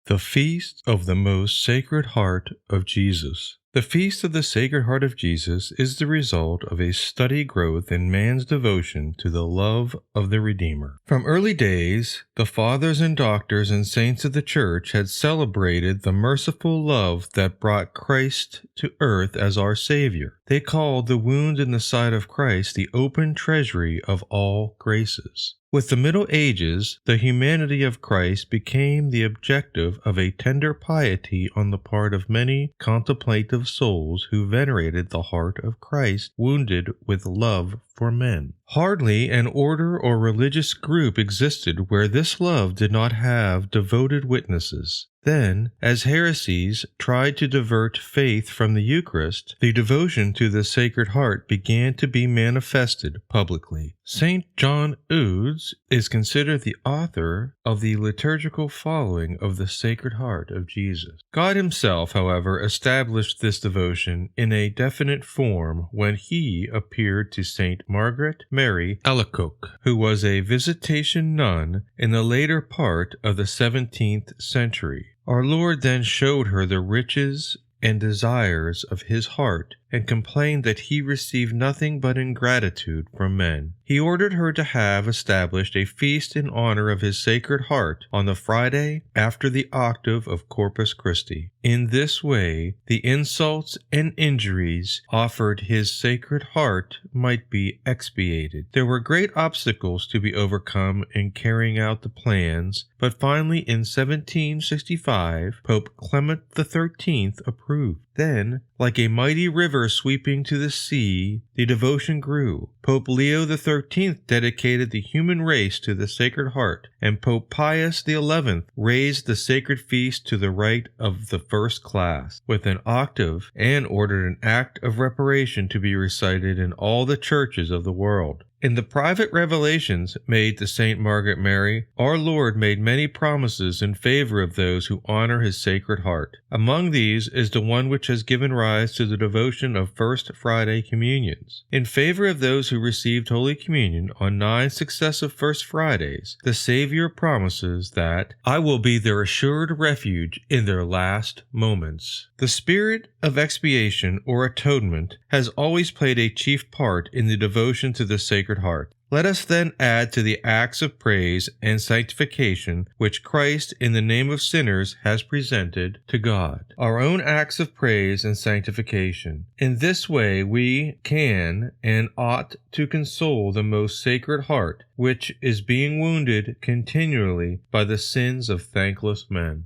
The Feast of the Most Sacred Heart of Jesus. The Feast of the Sacred Heart of Jesus is the result of a steady growth in man's devotion to the love of the Redeemer. From early days, the fathers and doctors and saints of the Church had celebrated the merciful love that brought Christ to earth as our Savior. They called the wound in the side of Christ the open treasury of all graces. With the Middle Ages, the humanity of Christ became the objective of a tender piety on the part of many contemplative souls who venerated the heart of Christ wounded with love for men. Hardly an order or religious group existed where this love did not have devoted witnesses. Then, as heresies tried to divert faith from the Eucharist, the devotion to the Sacred Heart began to be manifested publicly. St. John Eudes is considered the author of the liturgical following of the Sacred Heart of Jesus. God himself, however, established this devotion in a definite form when he appeared to St. Margaret Mary Alacoque, who was a visitation nun in the later part of the 17th century. Our Lord then showed her the riches and desires of his heart, and complained that he received nothing but ingratitude from men. He ordered her to have established a feast in honor of his Sacred Heart on the Friday after the octave of Corpus Christi. In this way, the insults and injuries offered his Sacred Heart might be expiated. There were great obstacles to be overcome in carrying out the plans, but finally in 1765, Pope Clement XIII approved. Then, like a mighty river sweeping to the sea, the devotion grew. Pope Leo XIII dedicated the human race to the Sacred Heart, and Pope Pius XI raised the sacred feast to the right of the first class, with an octave, and ordered an act of reparation to be recited in all the churches of the world. In the private revelations made to St. Margaret Mary, our Lord made many promises in favor of those who honor his Sacred Heart. Among these is the one which has given rise to the devotion of First Friday communions. In favor of those who received Holy Communion on 9 successive First Fridays, the Savior promises that, "I will be their assured refuge in their last moments." The spirit of expiation or atonement has always played a chief part in the devotion to the Sacred Heart. Let us then add to the acts of praise and sanctification which Christ in the name of sinners has presented to God, our own acts of praise and sanctification. In this way we can and ought to console the most Sacred Heart, which is being wounded continually by the sins of thankless men.